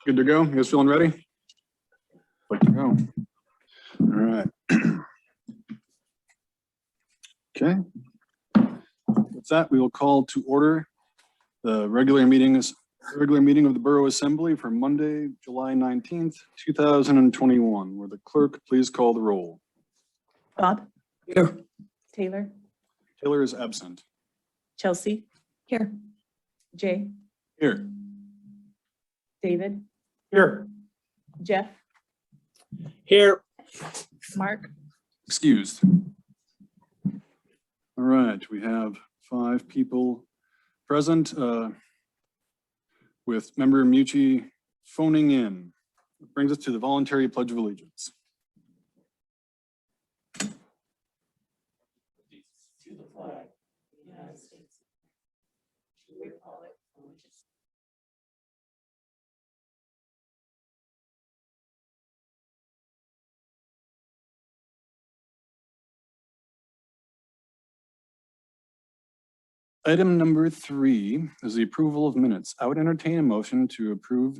Good to go? You guys feeling ready? Good to go. All right. Okay. With that, we will call to order the regular meeting of the Borough Assembly for Monday, July 19th, 2021. Will the clerk please call the roll? Bob? Here. Taylor? Taylor is absent. Chelsea? Here. Jay? Here. David? Here. Jeff? Here. Mark? Excused. All right, we have 5 people present with member Mucci phoning in. It brings us to the voluntary Pledge of Allegiance. To the flag of the United States, to the republic for which it stands. Item number 3 is the approval of minutes. I would entertain a motion to approve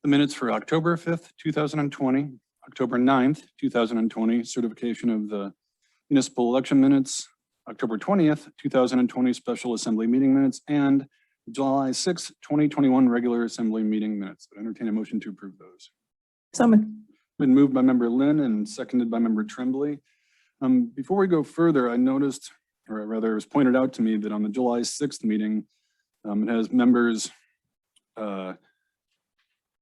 the minutes for October 5th, 2020, October 9th, 2020, certification of the municipal election minutes, October 20th, 2020, special assembly meeting minutes, and July 6th, 2021, regular assembly meeting minutes. I would entertain a motion to approve those. Been Moved by member Lynn and seconded by member Tremblay. Before we go further, I noticed, or rather it was pointed out to me, that on the July 6th meeting, it has members, Member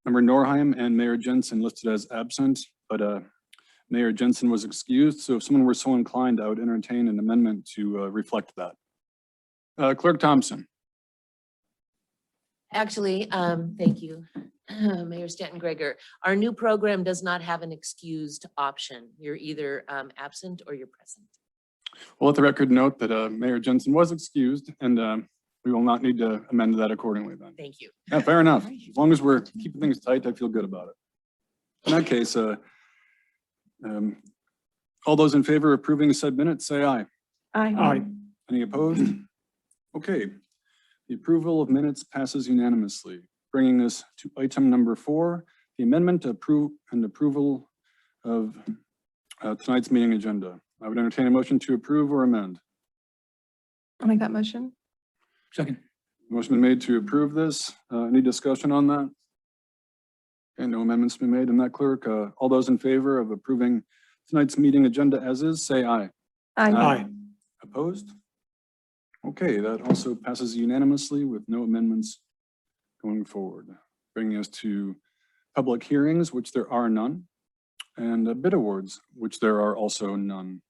Norheim and Mayor Jensen listed as absent, but Mayor Jensen was excused. So if someone were so inclined, I would entertain an amendment to reflect that. Clerk Thompson. Actually, thank you, Mayor Stanton Gregor. Our new program does not have an excused option. You're either absent or you're present. We'll let the record note that Mayor Jensen was excused, and we will not need to amend that accordingly then. Thank you. Yeah, fair enough. As long as we're keeping things tight, I feel good about it. In that case, all those in favor of approving said minutes, say aye. Aye. Any opposed? Okay. The approval of minutes passes unanimously, bringing us to item number 4, the amendment to approval of tonight's meeting agenda. I would entertain a motion to approve or amend. I'll make that motion. Second. Motion been made to approve this. Any discussion on that? Okay, no amendments been made. And that clerk, all those in favor of approving tonight's meeting agenda as is, say aye. Aye. Opposed? Okay, that also passes unanimously with no amendments going forward. Bringing us to public hearings, which there are none, and bid awards, which there are also none.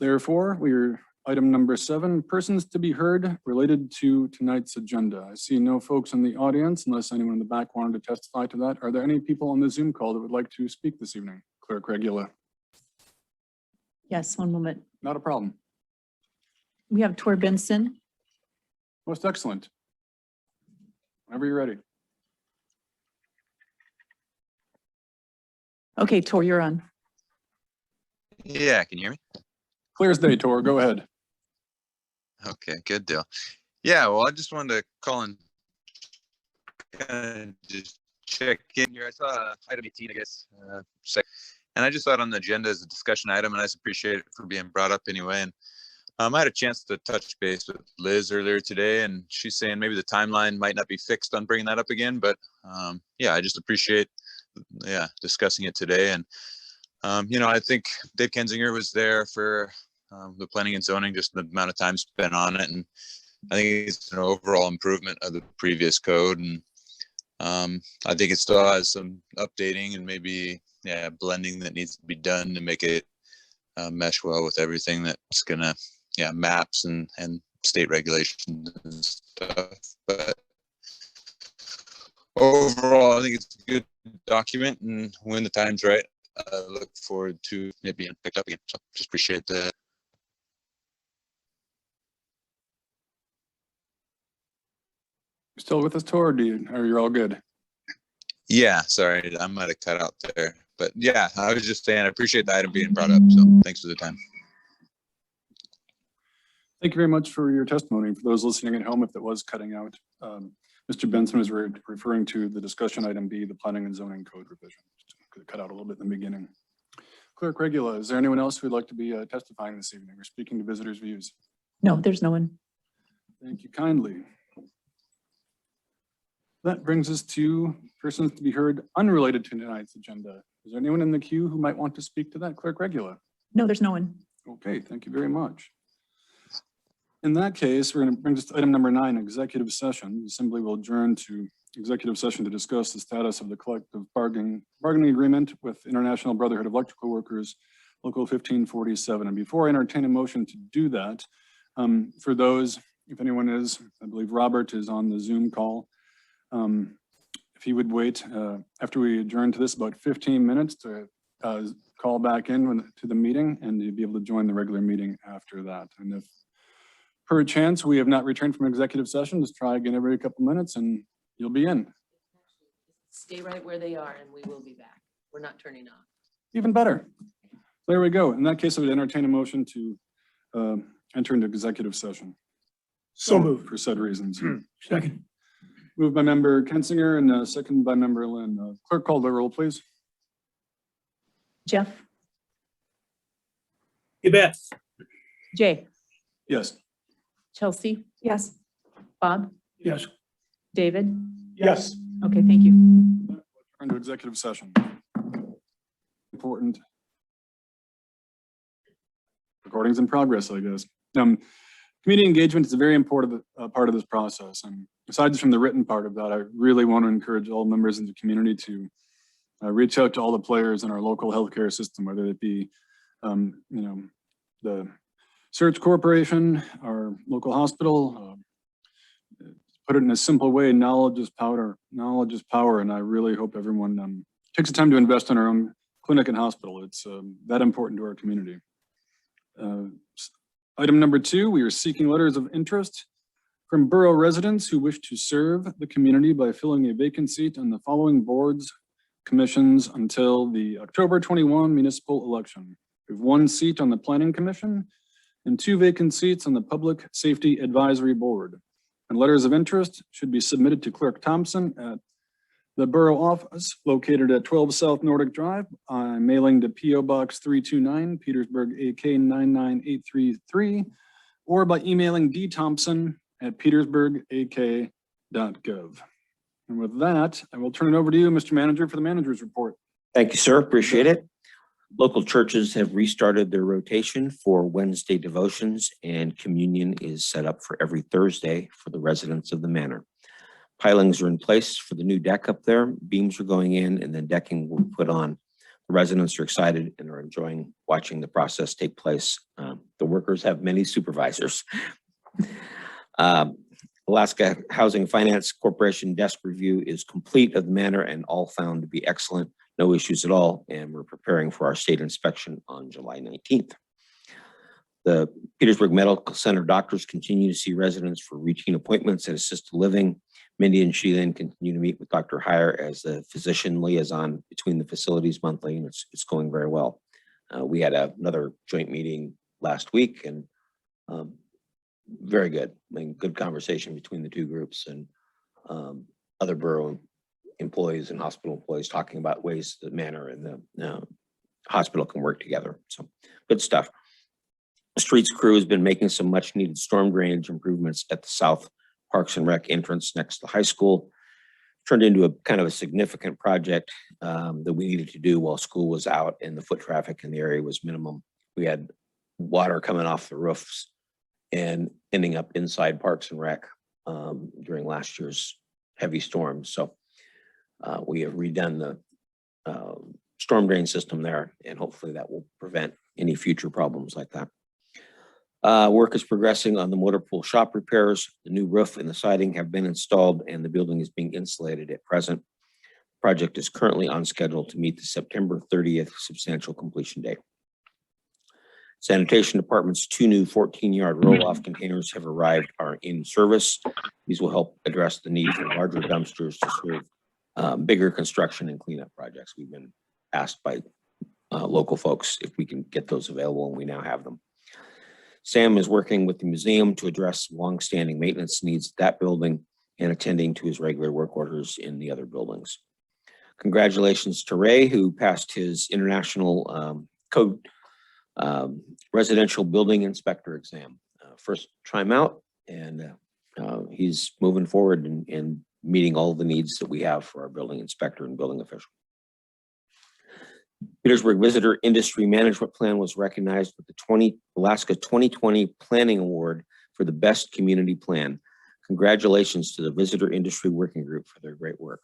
Therefore, we're item number 7, persons to be heard related to tonight's agenda. I see no folks in the audience unless anyone in the back wanted to testify to that. Are there any people on the Zoom call that would like to speak this evening? Clerk Regula. Yes, one moment. Not a problem. We have Tor Benson. Most excellent. Whenever you're ready. Okay, Tor, you're on. Yeah, can you hear me? Clear as day, Tor. Go ahead. Okay, good deal. Yeah, well, I just wanted to call and just check in here. I saw item 18, I guess, and I just saw it on the agenda as a discussion item, and I just appreciate it for being brought up anyway. And I had a chance to touch base with Liz earlier today, and she's saying maybe the timeline might not be fixed on bringing that up again, but yeah, I just appreciate discussing it today. And I think Dave Kensinger was there for the planning and zoning, just the amount of time spent on it. And I think it's an overall improvement of the previous code. And I think it still has some updating and maybe blending that needs to be done to make it mesh well with everything that's gonna, maps and state regulations and stuff. But overall, I think it's a good document, and when the time's right, I look forward to it being picked up again. So just appreciate that. Still with us, Tor, or are you all good? Yeah, sorry, I might have cut out there. But yeah, I was just saying I appreciate the item being brought up. So thanks for the time. Thank you very much for your testimony. For those listening at home, if it was cutting out, Mr. Mr. Benson was referring to the discussion item B, the planning and zoning code revision. Just cut out a little bit in the beginning. Clerk Regula, is there anyone else who would like to be testifying this evening or speaking to visitors' views? No, there's no one. Thank you kindly. That brings us to persons to be heard unrelated to tonight's agenda. Is there anyone in the queue who might want to speak to that, Clerk Regula? No, there's no one. Okay, thank you very much. In that case, we're going to bring us to item number 9, executive session. Assembly will adjourn to executive session to discuss the status of the collective bargaining agreement with International Brotherhood of Electrical Workers, Local 1547. And before I entertain a motion to do that, for those, if anyone is, I believe Robert is on the Zoom call. If he would wait after we adjourn to this about 15 minutes to call back in to the meeting, and you'll be able to join the regular meeting after that. And if per chance we have not returned from executive session, just try again every couple minutes and you'll be in. Stay right where they are and we will be back. We're not turning off. Even better. There we go. In that case, I would entertain a motion to enter into executive session. So moved. For said reasons. Second. Moved by member Kensinger and seconded by member Lynn. Clerk, call the roll, please. Jeff, You bet. Jay, Yes. Chelsea. Yes. Bob, Yes. David. Yes. Okay, thank you. Turn to executive session. Important. Recordings in progress, I guess. Community engagement is a very important part of this process. And aside from the written part of that, I really want to encourage all members in the community to reach out to all the players in our local healthcare system, whether it be, the Search Corporation, our local hospital. Put it in a simple way, knowledge is power. Knowledge is power, and I really hope everyone takes the time to invest in our own clinic and hospital. It's that important to our community. Item number 2, we are seeking letters of interest from Borough residents who wish to serve the community by filling a vacant seat on the following boards, commissions until the October 21 municipal election. We have 1 seat on the Planning Commission and 2 vacant seats on the Public Safety Advisory Board. And letters of interest should be submitted to Clerk Thompson at the Borough office located at 12 South Nordic Drive, mailing to P.O. Box 329, Petersburg, AK 99833, or by emailing dthompson@petersburgak.gov. And with that, I will turn it over to you, Mr. Manager, for the manager's report. Thank you, sir. Appreciate it. Local churches have restarted their rotation for Wednesday devotions, and communion is set up for every Thursday for the residents of the manor. Pilings are in place for the new deck up there. Beams are going in and then decking will be put on. The residents are excited and are enjoying watching the process take place. The workers have many supervisors. Alaska Housing Finance Corporation desk review is complete of the manor and all found to be excellent. No issues at all. And we're preparing for our state inspection on July 19th. The Petersburg Medical Center doctors continue to see residents for routine appointments at assisted living. Mindy and Sheelan continue to meet with Dr. Heyer as the physician liaison between the facilities monthly, and it's going very well. We had another joint meeting last week, and very good. I mean, good conversation between the two groups and other borough employees and hospital employees talking about ways the manor and the hospital can work together. So good stuff. The streets crew has been making some much needed storm drainage improvements at the South Parks and Rec entrance next to the high school. Turned into a kind of a significant project that we needed to do while school was out and the foot traffic in the area was minimum. We had water coming off the roofs and ending up inside Parks and Rec during last year's heavy storms. So we have redone the storm drain system there, and hopefully that will prevent any future problems like that. Work is progressing on the motor pool shop repairs. The new roof and the siding have been installed and the building is being insulated at present. Project is currently on schedule to meet the September 30th substantial completion date. Sanitation Department's 2 new 14-yard roll-off containers have arrived, are in service. These will help address the need for larger dumpsters to serve bigger construction and cleanup projects. We've been asked by local folks if we can get those available, and we now have them. Sam is working with the museum to address longstanding maintenance needs at that building and attending to his regular work orders in the other buildings. Congratulations to Ray, who passed his international code residential building inspector exam. First time out, and he's moving forward and meeting all the needs that we have for our building inspector and building official. Petersburg Visitor Industry Management Plan was recognized with the Alaska 2020 Planning Award for the best community plan. Congratulations to the Visitor Industry Working Group for their great work.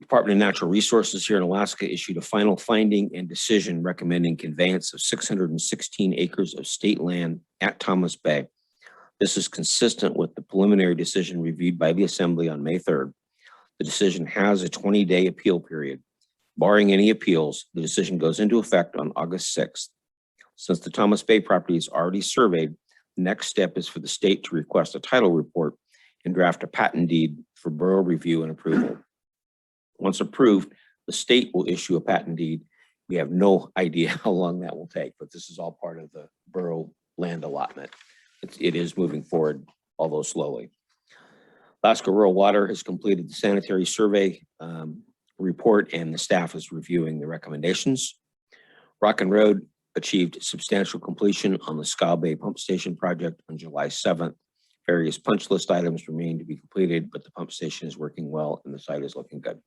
Department of Natural Resources here in Alaska issued a final finding and decision recommending conveyance of 616 acres of state land at Thomas Bay. This is consistent with the preliminary decision reviewed by the Assembly on May 3rd. The decision has a 20-day appeal period. Barring any appeals, the decision goes into effect on August 6th. Since the Thomas Bay property is already surveyed, the next step is for the state to request a title report and draft a patent deed for borough review and approval. Once approved, the state will issue a patent deed. We have no idea how long that will take, but this is all part of the borough land allotment. It is moving forward, although slowly. Alaska Rural Water has completed the sanitary survey report, and the staff is reviewing the recommendations. Rockin' Road achieved substantial completion on the Scow Bay Pump Station project on July 7th. Various punch list items remain to be completed, but the pump station is working well and the site is looking good.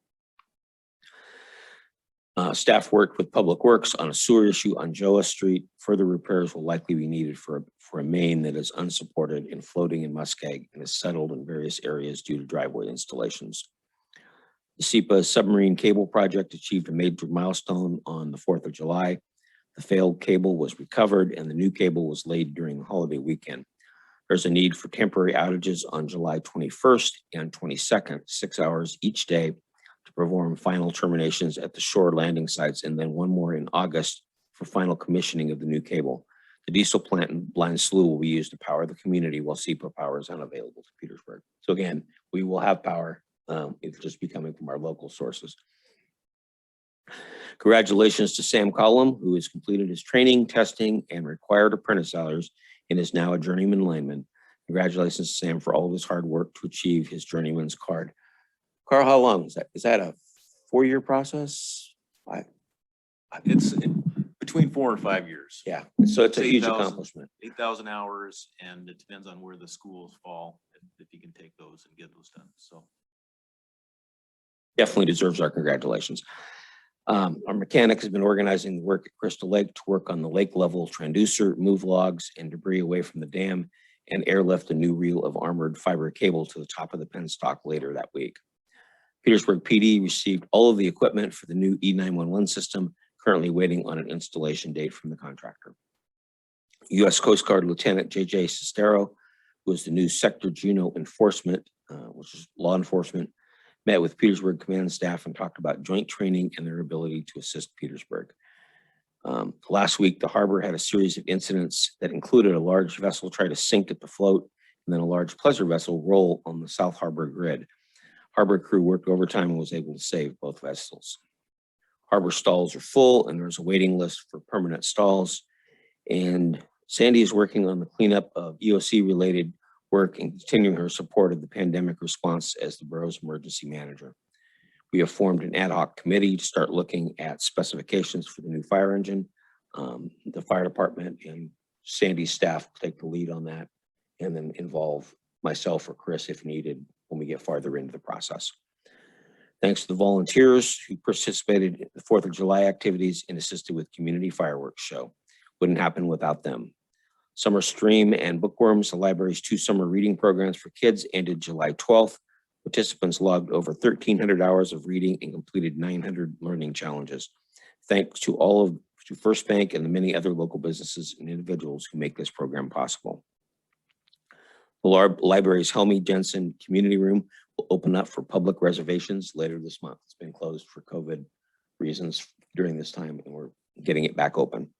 Staff worked with Public Works on a sewer issue on Joa Street. Further repairs will likely be needed for a main that is unsupported and floating in muskeg and is settled in various areas due to driveway installations. The SEPA submarine cable project achieved a major milestone on the 4th of July. The failed cable was recovered and the new cable was laid during the holiday weekend. There's a need for temporary outages on July 21st and 22nd, 6 hours each day, to perform final terminations at the shore landing sites, and then one more in August for final commissioning of the new cable. The diesel plant in Blind Slough will be used to power the community while SEPA power is unavailable to Petersburg. So again, we will have power. It'll just be coming from our local sources. Congratulations to Sam Collum, who has completed his training, testing, and required apprentice hours and is now a journeyman lineman. Congratulations to Sam for all of his hard work to achieve his journeyman's card. Carl, how long is that? Is that a 4-year process? It's between 4 and 5 years. Yeah, so it's a huge 8,000 accomplishment. 8,000 hours, and it depends on where the schools fall, if you can take those and get those done. So Definitely deserves our congratulations. Our mechanic has been organizing the work at Crystal Lake to work on the lake level transducer, move logs and debris away from the dam, and airlift a new reel of armored fiber cable to the top of the penstock later that week. Petersburg PD received all of the equipment for the new E911 system, currently waiting on an installation date from the contractor. U.S. Coast Guard Lieutenant J.J. Sestero, who is the new Sector Juno enforcement, which is law enforcement, met with Petersburg command staff and talked about joint training and their ability to assist Petersburg. Last week, the harbor had a series of incidents that included a large vessel try to sink at the float and then a large pleasure vessel roll on the South Harbor grid. Harbor crew worked overtime and was able to save both vessels. Harbor stalls are full and there's a waiting list for permanent stalls. And Sandy is working on the cleanup of EOC related work and continuing her support of the pandemic response as the borough's emergency manager. We have formed an ad hoc committee to start looking at specifications for the new fire engine. The fire department and Sandy's staff will take the lead on that and then involve myself or Chris if needed when we get farther into the process. Thanks to the volunteers who participated in the 4th of July activities and assisted with community fireworks show. Wouldn't happen without them. Summer Stream and Bookworms, the library's 2 summer reading programs for kids, ended July 12th. Participants logged over 1,300 hours of reading and completed 900 learning challenges. Thanks to First Bank and the many other local businesses and individuals who make this program possible. The library's Helmy Jensen Community Room will open up for public reservations later this month. It's been closed for COVID reasons during this time, and we're getting it back open.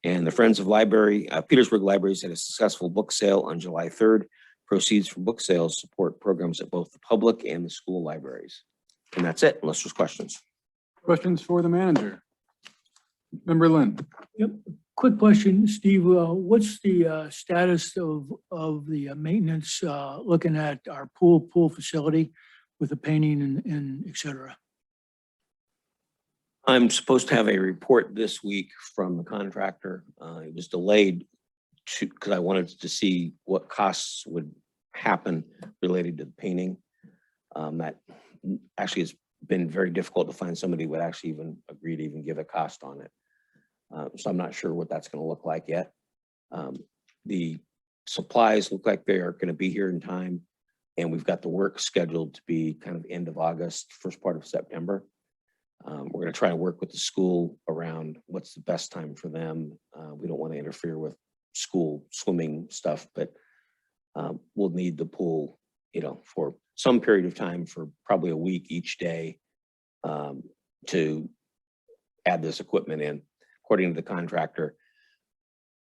And the Friends of Library, Petersburg Libraries had a successful book sale on July 3rd. Proceeds from book sales support programs at both the public and the school libraries. And that's it, unless there's questions. Questions for the manager? Member Lynn? Yep. Quick question, Steve, what's the status of the maintenance, looking at our pool facility with the painting and et cetera? I'm supposed to have a report this week from the contractor. It was delayed because I wanted to see what costs would happen related to the painting. That actually has been very difficult to find somebody who would actually even agree to even give a cost on it. So I'm not sure what that's going to look like yet. The supplies look like they are going to be here in time, and we've got the work scheduled to be kind of end of August, first part of September. We're going to try to work with the school around what's the best time for them. We don't want to interfere with school swimming stuff, but we'll need the pool, for some period of time, for probably a week each day, to add this equipment in. According to the contractor,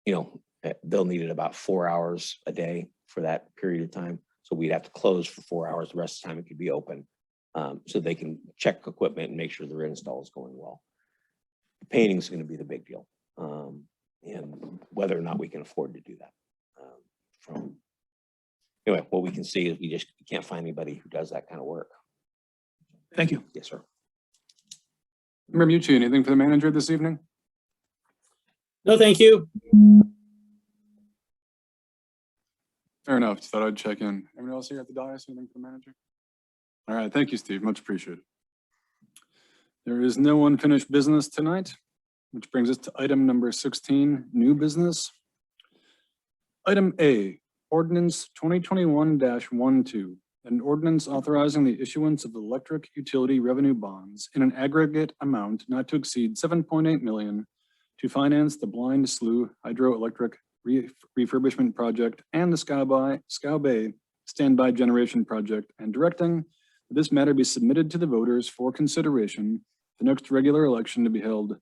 they'll need it about 4 hours a day for that period of time. So we'd have to close for 4 hours. The rest of the time it could be open, so they can check equipment and make sure their install is going well. The painting is going to be the big deal, and whether or not we can afford to do that. Anyway, what we can see is we can't find anybody who does that kind of work. Thank you. Yes, sir. Member Mucci, anything for the manager this evening? No, thank you. Fair enough. Just thought I'd check in. Anyone else here at the dais? Anything for the manager? All right. Thank you, Steve. Much appreciated. There is no unfinished business tonight, which brings us to item number 16, new business. Item A, ordinance 2021-12, an ordinance authorizing the issuance of electric utility revenue bonds in an aggregate amount not to exceed 7.8 million to finance the Blind Slough Hydroelectric Refurbishment Project and the Scow Bay Standby Generation Project, and directing that this matter be submitted to the voters for consideration the next regular election to be held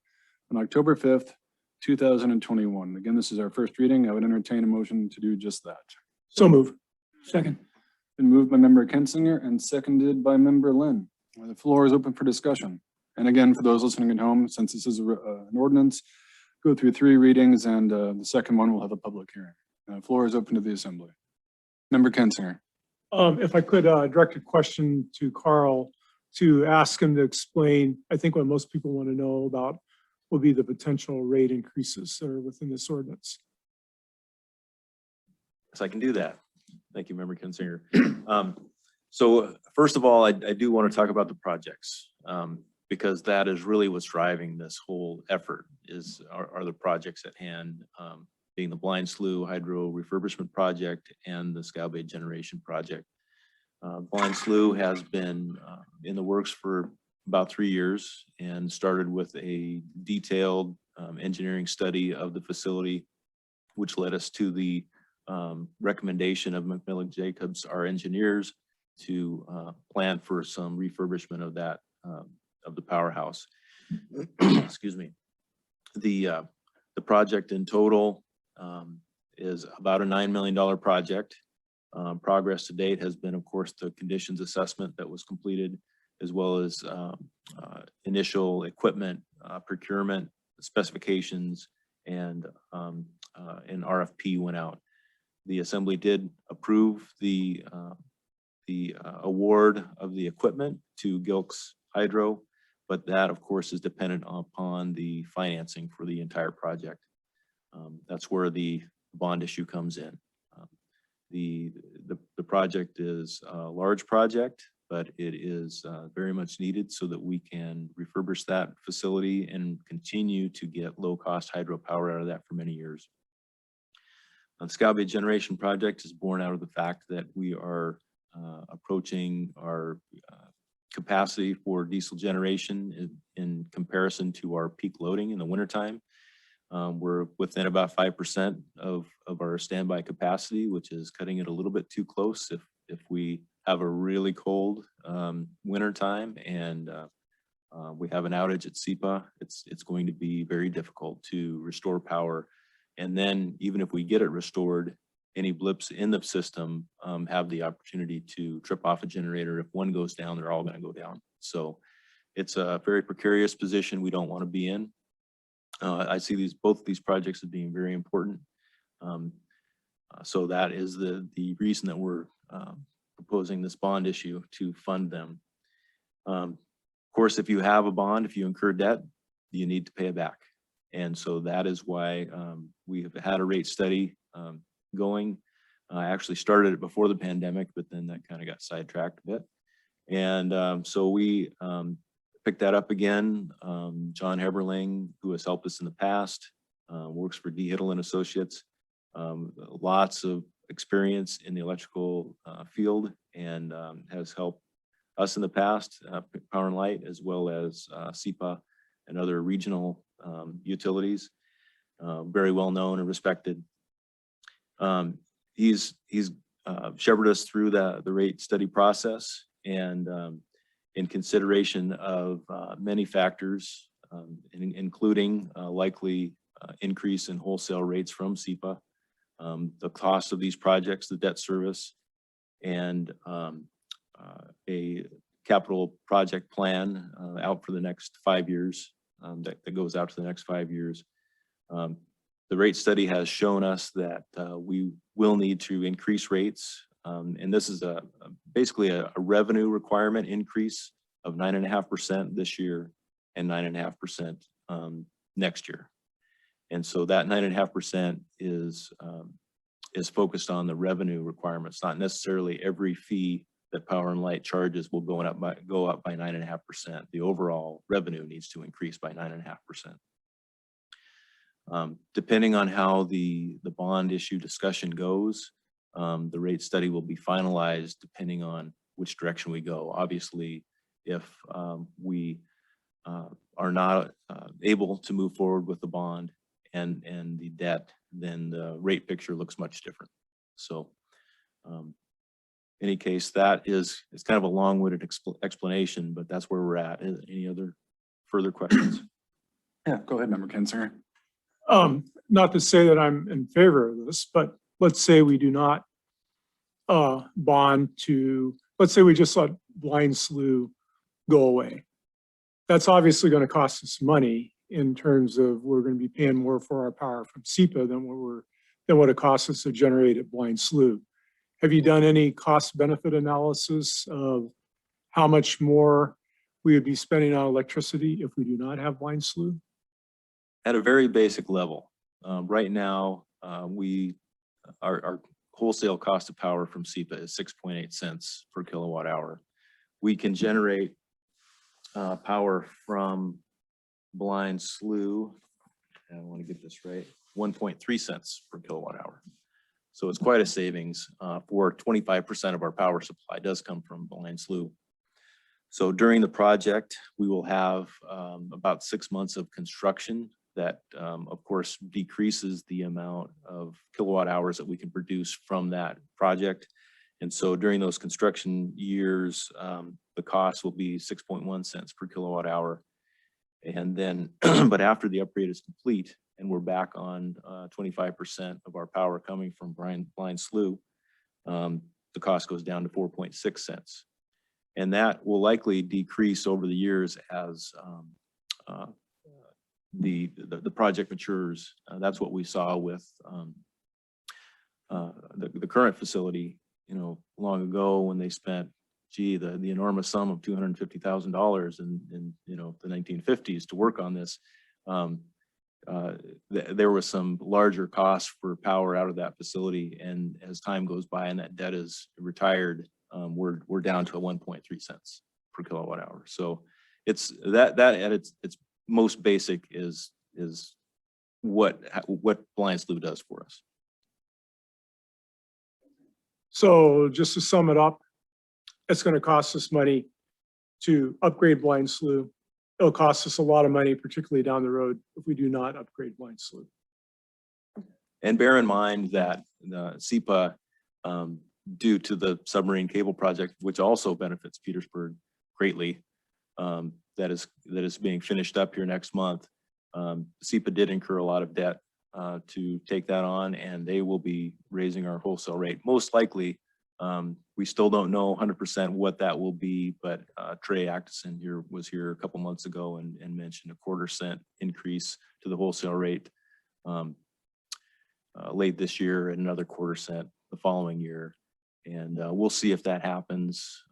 on October 5th, 2021. Again, this is our first reading. I would entertain a motion to do just that. So move. Second. Been moved by member Kensinger and seconded by member Lynn. The floor is open for discussion. And again, for those listening at home, since this is an ordinance, go through 3 readings, and the second one will have a public hearing. The floor is open to the assembly. Member Kensinger. If I could direct a question to Carl to ask him to explain, I think what most people want to know about will be the potential rate increases that are within this ordinance. Yes, I can do that. Thank you, Member Kinsinger. So first of all, I do want to talk about the projects, because that is really what's driving this whole effort are the projects at hand, being the Blind Slough Hydro Refurbishment Project and the Scow Bay Generation Project. Blind Slough has been in the works for about 3 years and started with a detailed engineering study of the facility, which led us to the recommendation of McMillan Jacobs, our engineers, to plan for some refurbishment of that of the powerhouse. Excuse me. The project in total is about a $9 million project. Progress to date has been, of course, the conditions assessment that was completed, as well as initial equipment procurement specifications, and an RFP went out. The assembly did approve the award of the equipment to Gilks Hydro, but that, of course, is dependent upon the financing for the entire project. That's where the bond issue comes in. The project is a large project, but it is very much needed so that we can refurbish that facility and continue to get low-cost hydropower out of that for many years. The Scow Bay Generation Project is born out of the fact that we are approaching our capacity for diesel generation in comparison to our peak loading in the wintertime. We're within about 5% of our standby capacity, which is cutting it a little bit too close. If we have a really cold winter time and we have an outage at SEPA, it's going to be very difficult to restore power. And then even if we get it restored, any blips in the system have the opportunity to trip off a generator. If one goes down, they're all going to go down. So it's a very precarious position we don't want to be in. I see both of these projects as being very important. So that is the reason that we're proposing this bond issue to fund them. Of course, if you have a bond, if you incur debt, you need to pay it back. And so that is why we have had a rate study going. I actually started it before the pandemic, but then that kind of got sidetracked a bit. And so we picked that up again. John Heberling, who has helped us in the past, works for D. Hiddle and Associates. Lots of experience in the electrical field and has helped us in the past, Power and Light, as well as SEPA and other regional utilities. Very well known and respected. He's shepherded us through the rate study process, and in consideration of many factors, including likely increase in wholesale rates from SEPA, the cost of these projects, the debt service, and a capital project plan out for the next 5 years, that goes out to the next 5 years. The rate study has shown us that we will need to increase rates. And this is basically a revenue requirement increase of 9.5% this year and 9.5% next year. And so that 9.5% is focused on the revenue requirements, not necessarily every fee that Power and Light charges will go up by 9.5%. The overall revenue needs to increase by 9.5%. Depending on how the bond issue discussion goes, the rate study will be finalized depending on which direction we go. Obviously, if we are not able to move forward with the bond and the debt, then the rate picture looks much different. So in any case, it's kind of a long-winded explanation, but that's where we're at. Any other further questions? Yeah, go ahead, Member Kinsinger. Not to say that I'm in favor of this, but let's say we do not bond to, let's say we just let blind slough go away. That's obviously going to cost us money in terms of we're going to be paying more for our power from SEPA than what it costs us to generate at blind slough. Have you done any cost benefit analysis of how much more we would be spending on electricity if we do not have blind slough? At a very basic level, right now, our wholesale cost of power from SEPA is 6.8 cents per kilowatt hour. We can generate power from blind slough, and I want to get this right, 1.3 cents per kilowatt hour. So it's quite a savings. For 25% of our power supply does come from blind slough. So during the project, we will have about 6 months of construction that, of course, decreases the amount of kilowatt hours that we can produce from that project. And so during those construction years, the cost will be 6.1 cents per kilowatt hour. And then, but after the upgrade is complete and we're back on 25% of our power coming from blind slough, the cost goes down to 4.6 cents. And that will likely decrease over the years as the project matures. That's what we saw with the current facility, long ago when they spent, the enormous sum of $250,000 in the 1950s to work on this. There was some larger costs for power out of that facility, and as time goes by and that debt is retired, we're down to a 1.3 cents per kilowatt hour. So it's that at its most basic is what blind slough does for us. So just to sum it up, it's going to cost us money to upgrade blind slough. It'll cost us a lot of money, particularly down the road, if we do not upgrade blind slough. And bear in mind that the SEPA, due to the submarine cable project, which also benefits Petersburg greatly, that is being finished up here next month, SEPA did incur a lot of debt to take that on, and they will be raising our wholesale rate, most likely We still don't know 100% what that will be, but Trey Actison was here a couple months ago and mentioned a 1/4 cent increase to the wholesale rate late this year and another 1/4 cent the following year. And we'll see if that happens.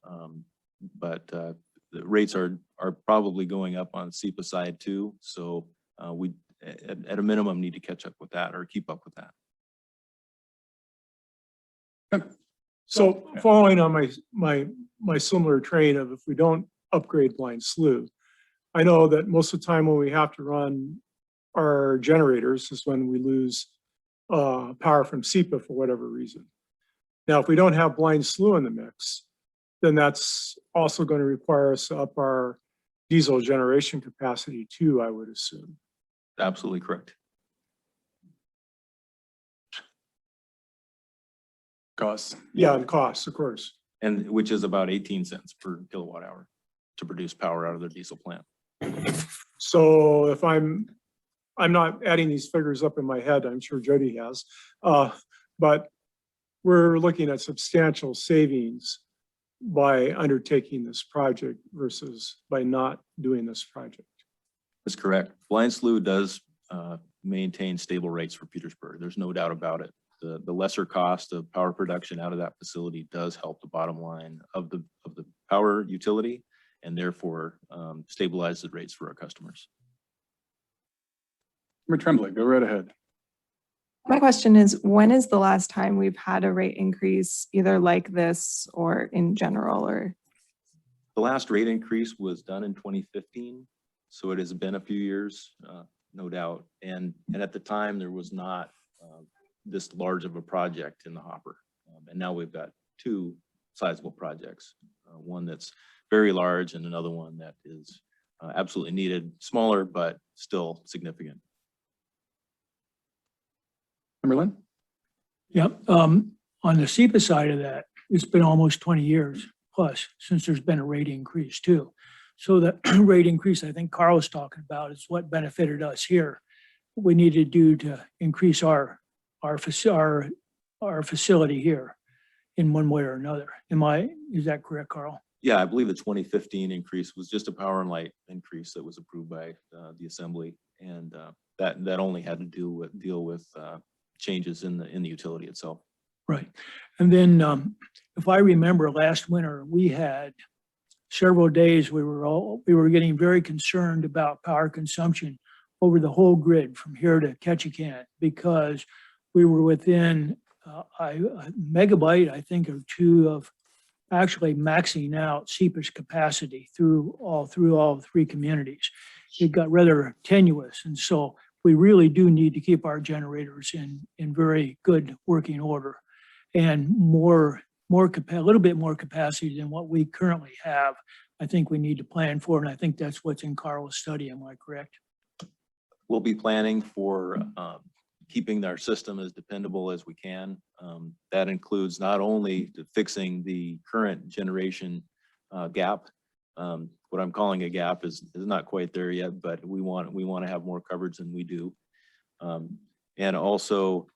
But the rates are probably going up on SEPA side too. So we at a minimum need to catch up with that or keep up with that. So following on my similar train of if we don't upgrade Blind Slough, I know that most of the time when we have to run our generators is when we lose power from SEPA for whatever reason. Now, if we don't have Blind Slough in the mix, then that's also going to require us to up our diesel generation capacity too, I would assume. Absolutely correct. Costs. Yeah, and costs, of course. And which is about 18 cents per kilowatt hour to produce power out of their diesel plant. So if I'm not adding these figures up in my head, I'm sure Jody has, but we're looking at substantial savings by undertaking this project versus by not doing this project. That's correct. Blind Slough does maintain stable rates for Petersburg. There's no doubt about it. The lesser cost of power production out of that facility does help the bottom line of the power utility and therefore stabilize the rates for our customers. Member Tremblay, go right ahead. My question is, when is the last time we've had a rate increase either like this or in general or? The last rate increase was done in 2015. So it has been a few years, no doubt. And at the time there was not this large of a project in the hopper. And now we've got two sizable projects, one that's very large and another one that is absolutely needed, smaller, but still significant. Member Lynn? Yep. On the SEPA side of that, it's been almost 20 years plus since there's been a rate increase too. So the rate increase I think Carl was talking about is what benefited us here. What we need to do to increase our facility here in one way or another. Is that correct, Carl? Yeah, I believe the 2015 increase was just a power and light increase that was approved by the assembly. And that only had to deal with changes in the utility itself. Right. And then if I remember last winter, we had several days we were getting very concerned about power consumption over the whole grid from here to Ketchikan because we were within a megabyte, I think, or two of actually maxing out SEPA's capacity through all three communities. It got rather tenuous. And so we really do need to keep our generators in very good working order and a little bit more capacity than what we currently have. I think we need to plan for, and I think that's what's in Carl's study. Am I correct? We'll be planning for keeping our system as dependable as we can. That includes not only fixing the current generation gap. What I'm calling a gap is not quite there yet, but we want to have more coverage than we do. And also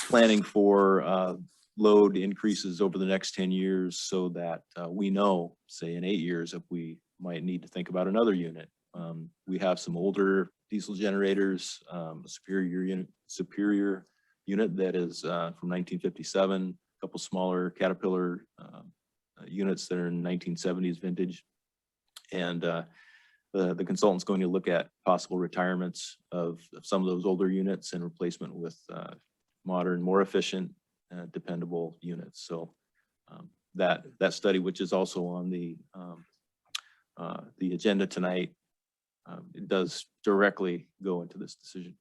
planning for load increases over the next 10 years so that we know, say in 8 years, if we might need to think about another unit. We have some older diesel generators, a superior unit that is from 1957, a couple smaller Caterpillar units that are in 1970s vintage. And the consultant's going to look at possible retirements of some of those older units and replacement with modern, more efficient, dependable units. So that study, which is also on the agenda tonight, it does directly go into this decision.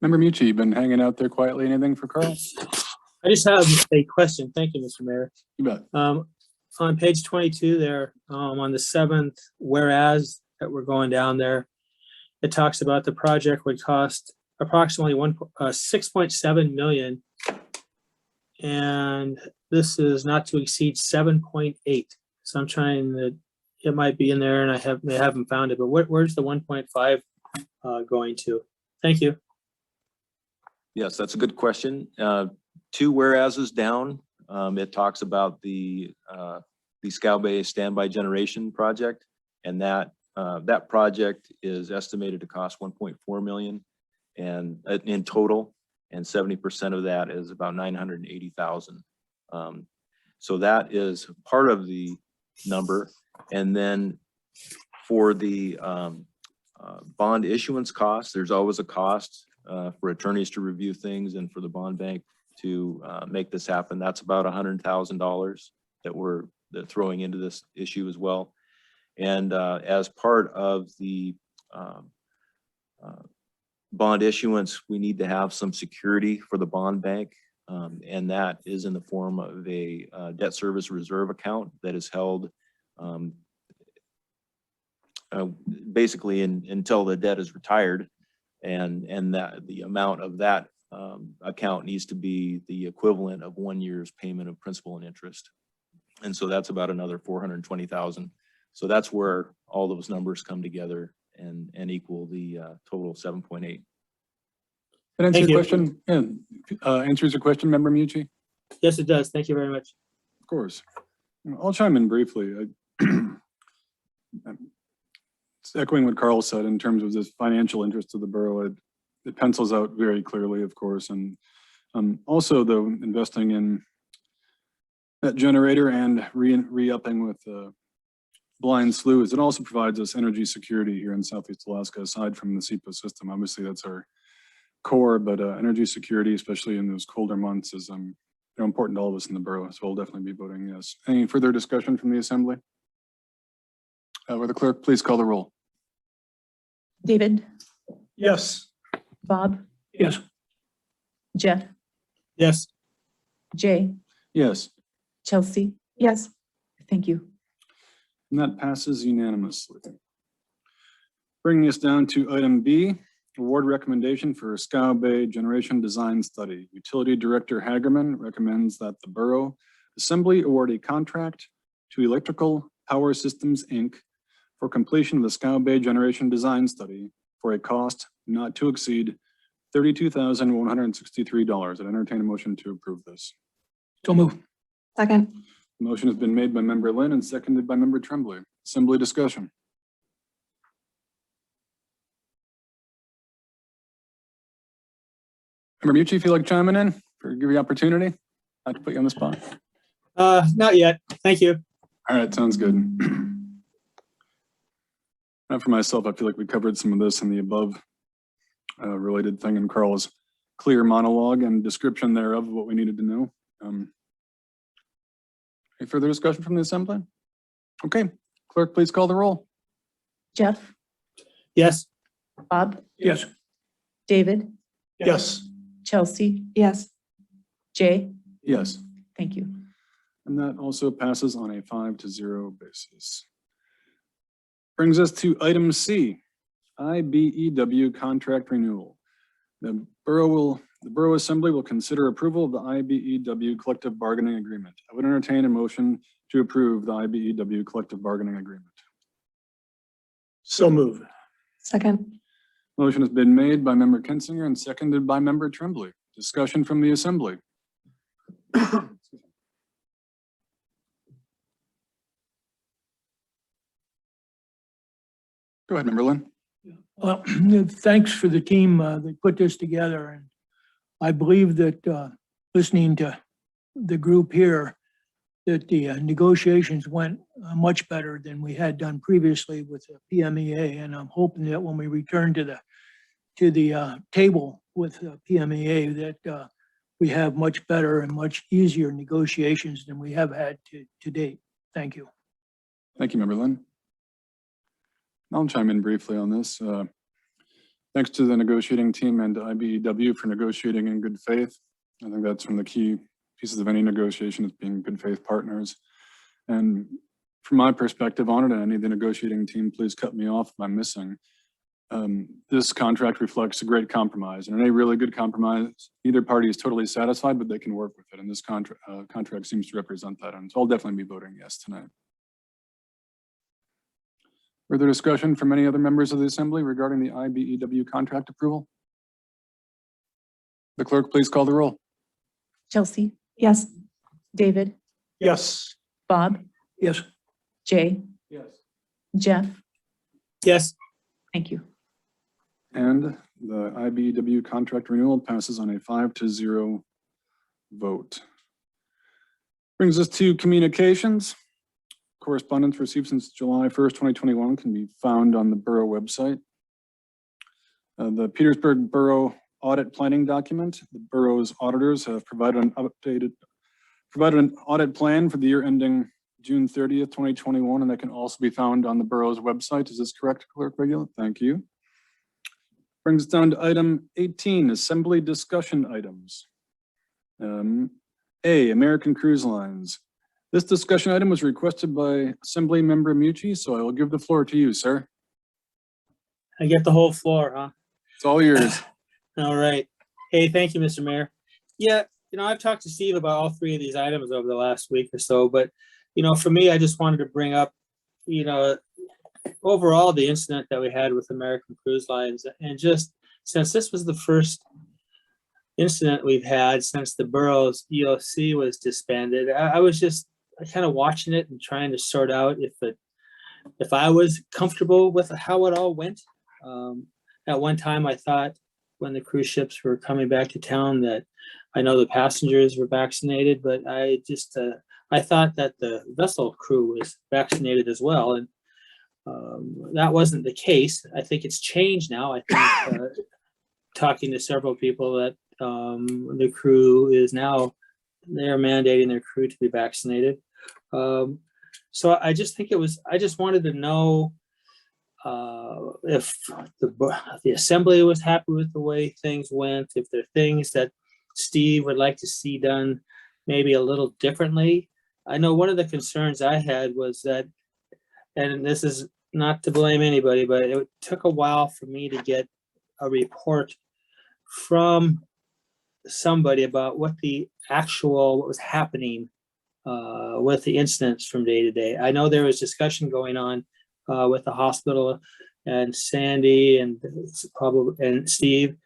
Member Mucci, you've been hanging out there quietly. Anything for Carl? I just have a question. Thank you, Mr. Mayor. You bet. On page 22 there, on the 7th, whereas that we're going down there, it talks about the project would cost approximately 6.7 million. And this is not to exceed 7.8. So I'm trying to, it might be in there and I haven't found it, but where's the 1.5 going to? Thank you. Yes, that's a good question. Two whereases down, it talks about the Scow Bay Standby Generation Project. And that project is estimated to cost 1.4 million and in total, and 70% of that is about 980,000. So that is part of the number. And then for the bond issuance costs, there's always a cost for attorneys to review things and for the bond bank to make this happen. That's about $100,000 that we're throwing into this issue as well. And as part of the bond issuance, we need to have some security for the bond bank. And that is in the form of a debt service reserve account that is held basically until the debt is retired. And that the amount of that account needs to be the equivalent of 1 year's payment of principal and interest. And so that's about another 420,000. So that's where all those numbers come together and equal the total 7.8. That answer Thank your you. question? Answers your question, Member Mucci? Yes, it does. Thank you very much. Of course. I'll chime in briefly. It's echoing what Carl said in terms of this financial interest of the borough. It pencils out very clearly, of course. And also, though, investing in that generator and re-upping with blind sloughs, it also provides us energy security here in Southeast Alaska, aside from the SEPA system. Obviously, that's our core, but energy security, especially in those colder months, is important to all of us in the borough. So we'll definitely be voting yes. Any further discussion from the assembly? Will the clerk please call the roll? David, Yes. Bob, Yes. Jeff, Yes. Jay, Yes, Chelsea. Yes. Thank you. and that passes unanimously. Bringing us down to item B, award recommendation for Scow Bay Generation Design Study. Utility Director Hagerman recommends that the Borough Assembly award a contract to Electrical Power Systems, Inc. for completion of the Scow Bay Generation Design Study for a cost not to exceed $32,163. I'd entertain a motion to approve this. So move. Second. Motion has been made by Member Lynn and seconded by Member Tremblay. Assembly discussion. Member Mucci, if you like chiming in, or give you opportunity, not to put you on the spot. Not yet. Thank you. All right, sounds good. Not for myself, I feel like we covered some of this in the above related thing in Carl's clear monologue and description thereof of what we needed to know. Any further discussion from the assembly? Okay, clerk, please call the roll. Jeff, Yes. Bob, Yes. David, Yes. Chelsea, Yes. Jay. Yes, Thank you. and that also passes on a 5-0 basis. Brings us to item C, IBEW contract renewal. The Borough Assembly will consider approval of the IBEW collective bargaining agreement. I would entertain a motion to approve the IBEW collective bargaining agreement. So move. Second. Motion has been made by Member Kinsinger and seconded by Member Tremblay. Discussion from the assembly. Go ahead, Member Lynn. Well, thanks for the team that put this together. And I believe that listening to the group here, that the negotiations went much better than we had done previously with the PMEA. And I'm hoping that when we return to the table with PMEA, that we have much better and much easier negotiations than we have had to date. Thank you. Thank you, Member Lynn. I'll chime in briefly on this. Thanks to the negotiating team and IBEW for negotiating in good faith. I think that's one of the key pieces of any negotiation, is being good faith partners. And from my perspective on it, and any of the negotiating team, please cut me off if I'm missing. This contract reflects a great compromise, and in a really good compromise, neither party is totally satisfied, but they can work with it. And this contract seems to represent that. And so I'll definitely be voting yes tonight. Further discussion from any other members of the assembly regarding the IBEW contract approval? The clerk, please call the roll. Chelsea, Yes. David, Yes. Bob, Yes. Jay, Yes. Jeff. Yes. Thank you. And the IBEW contract renewal passes on a 5-0 vote. Brings us to communications. Correspondence received since July 1st, 2021 can be found on the Borough website. The Petersburg Borough audit planning document. The borough's auditors have provided an audit plan for the year ending June 30th, 2021, and that can also be found on the borough's website. Is this correct, Clerk Regular? Thank you. Brings us down to item 18, assembly discussion items. A, American Cruise Lines. This discussion item was requested by Assembly Member Mucci, so I will give the floor to you, sir. I get the whole floor, huh? It's all yours. All right. Hey, thank you, Mr. Mayor. Yeah, I've talked to Steve about all three of these items over the last week or so, but, for me, I just wanted to bring up, overall the incident that we had with American Cruise Lines. And just since this was the first incident we've had since the borough's EOC was disbanded, I was just kind of watching it and trying to sort out if I was comfortable with how it all went. At one time, I thought when the cruise ships were coming back to town that I know the passengers were vaccinated, but I thought that the vessel crew was vaccinated as well. And that wasn't the case. I think it's changed now. I think talking to several people that the crew is now, they're mandating their crew to be vaccinated. So I just think I just wanted to know if the assembly was happy with the way things went, if there are things that Steve would like to see done maybe a little differently. I know one of the concerns I had was that, and this is not to blame anybody, but it took a while for me to get a report from somebody about what was happening with the incidents from day to day. I know there was discussion going on with the hospital and Sandy and Steve,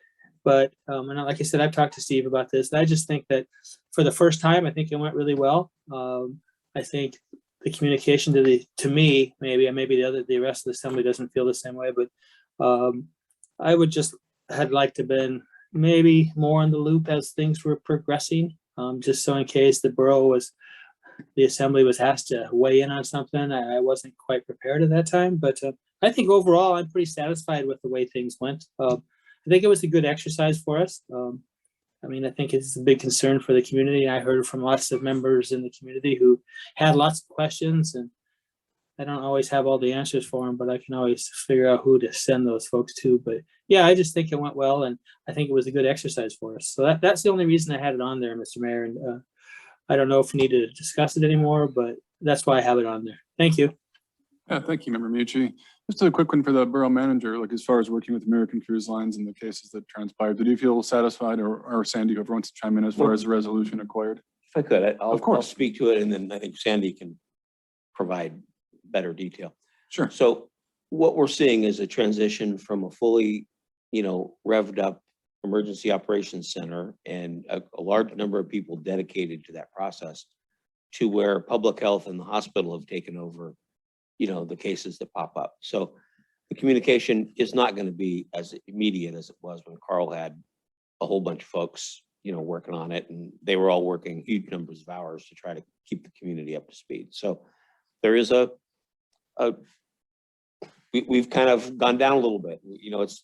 but and like I said, I've talked to Steve about this. And I just think that for the first time, I think it went really well. I think the communication to me, maybe the rest of the assembly doesn't feel the same way, but I would just had liked to been maybe more in the loop as things were progressing, just so in case the assembly was asked to weigh in on something. I wasn't quite prepared at that time, but I think overall I'm pretty satisfied with the way things went. I think it was a good exercise for us. I think it's a big concern for the community. I heard from lots of members in the community who had lots of questions, and I don't always have all the answers for them, but I can always figure out who to send those folks to. But yeah, I just think it went well, and I think it was a good exercise for us. So that's the only reason I had it on there, Mr. Mayor. And I don't know if we need to discuss it anymore, but that's why I have it on there. Thank you. Yeah, thank you, Member Mucci. Just a quick one for the borough manager, like as far as working with American Cruise Lines and the cases that transpired, did you feel satisfied, or Sandy, whoever wants to chime in as far as the resolution acquired? If I could, I'll course. speak to it, and then I think Sandy can provide better detail. Sure. So what we're seeing is a transition from a fully, revved up emergency operations center and a large number of people dedicated to that process, to where public health and the hospital have taken over, the cases that pop up. So the communication is not going to be as immediate as it was when Carl had a whole bunch of folks, working on it, and they were all working huge numbers of hours to try to keep the community up to speed. So there is we've kind of gone down a little bit.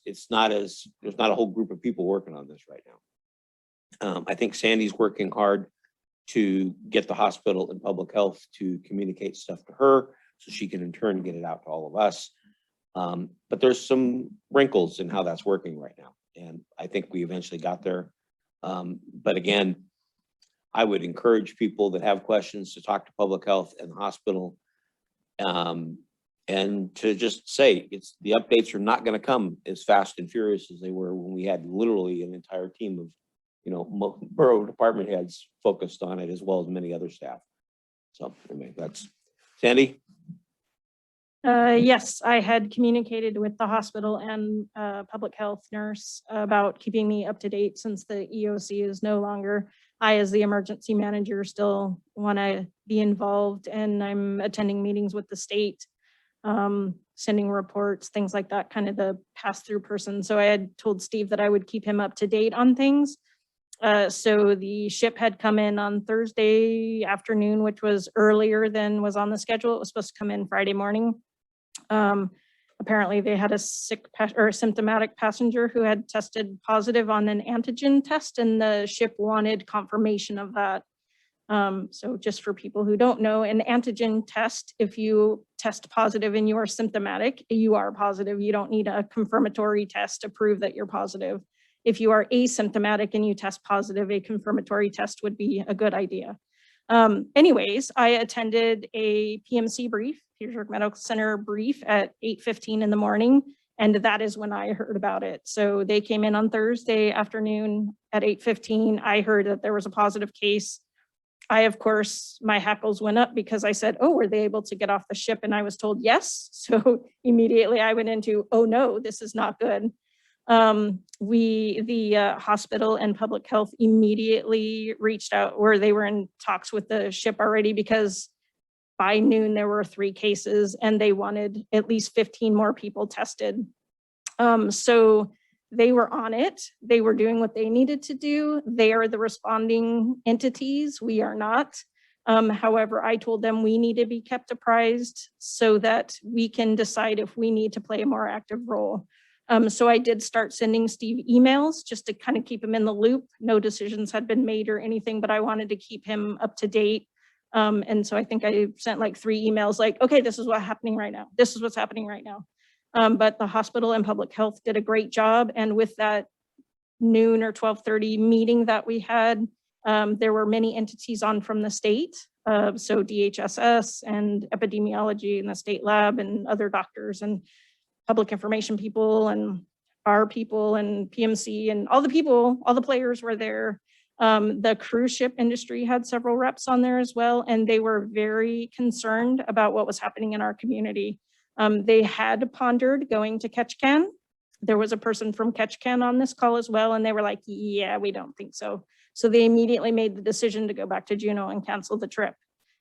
It's not there's not a whole group of people working on this right now. I think Sandy's working hard to get the hospital and public health to communicate stuff to her so she can in turn get it out to all of us. But there's some wrinkles in how that's working right now. And I think we eventually got there. But again, I would encourage people that have questions to talk to public health and the hospital, and to just say the updates are not going to come as fast and furious as they were when we had literally an entire team of borough department heads focused on it, as well as many other staff. So anyway, that's Sandy. Yes, I had communicated with the hospital and public health nurse about keeping me up to date since the EOC is no longer. I, as the emergency manager, still want to be involved, and I'm attending meetings with the state, sending reports, things like that, kind of the pass-through person. So I had told Steve that I would keep him up to date on things. So the ship had come in on Thursday afternoon, which was earlier than was on the schedule. It was supposed to come in Friday morning. Apparently they had a symptomatic passenger who had tested positive on an antigen test, and the ship wanted confirmation of that. So just for people who don't know, an antigen test, if you test positive and you are symptomatic, you are positive. You don't need a confirmatory test to prove that you're positive. If you are asymptomatic and you test positive, a confirmatory test would be a good idea. Anyways, I attended a PMC brief, Pediatric Medical Center brief at 8:15 in the morning, and that is when I heard about it. So they came in on Thursday afternoon at 8:15. I heard that there was a positive case. I, of course, my hackles went up because I said, oh, were they able to get off the ship? And I was told yes. So immediately I went into, oh no, this is not good. The hospital and public health immediately reached out, or they were in talks with the ship already, because by noon there were 3 cases and they wanted at least 15 more people tested. So they were on it. They were doing what they needed to do. They are the responding entities. We are not. However, I told them we need to be kept apprised so that we can decide if we need to play a more active role. So I did start sending Steve emails just to kind of keep him in the loop. No decisions had been made or anything, but I wanted to keep him up to date. And so I think I sent like 3 emails like, okay, this is what's happening right now. This is what's happening right now. But the hospital and public health did a great job. And with that noon or 12:30 meeting that we had, there were many entities on from the state. So DHSS and epidemiology and the state lab and other doctors and public information people and our people and PMC and all the people, all the players were there. The cruise ship industry had several reps on there as well, and they were very concerned about what was happening in our community. They had pondered going to Ketchikan. There was a person from Ketchikan on this call as well, and they were like, yeah, we don't think so. So they immediately made the decision to go back to Juneau and cancel the trip.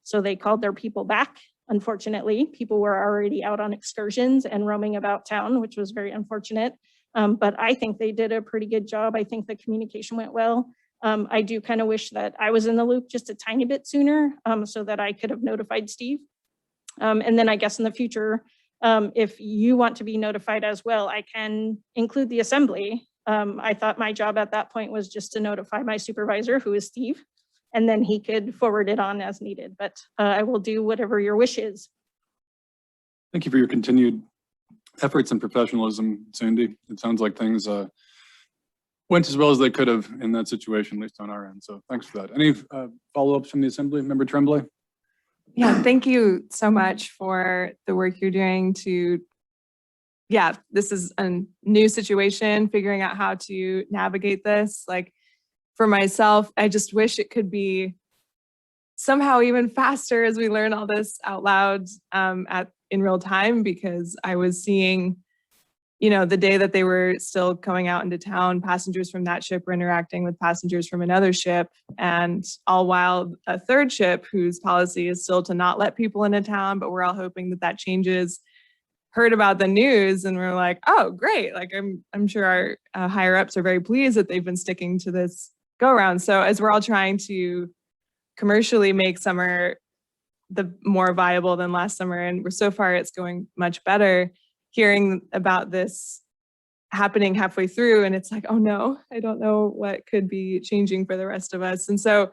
So they called their people back. Unfortunately, people were already out on excursions and roaming about town, which was very unfortunate. But I think they did a pretty good job. I think the communication went well. I do kind of wish that I was in the loop just a tiny bit sooner, so that I could have notified Steve. And then I guess in the future, if you want to be notified as well, I can include the assembly. I thought my job at that point was just to notify my supervisor, who is Steve, and then he could forward it on as needed. But I will do whatever your wish is. Thank you for your continued efforts and professionalism, Sandy. It sounds like things went as well as they could have in that situation, at least on our end. So thanks for that. Any follow-ups from the Assembly? Member Tremblay? Yeah, thank you so much for the work you're doing to, yeah, this is a new situation, figuring out how to navigate this. Like for myself, I just wish it could be somehow even faster as we learn all this out loud in real time, because I was seeing, you know, the day that they were still going out into town, passengers from that ship were interacting with passengers from another ship, and all while a third ship, whose policy is still to not let people into town, but we're all hoping that that changes, heard about the news and we're like, oh, great. Like I'm sure our higher ups are very pleased that they've been sticking to this go around. So as we're all trying to commercially make summer the more viable than last summer, and so far it's going much better, hearing about this happening halfway through, and it's like, oh no, I don't know what could be changing for the rest of us. And so,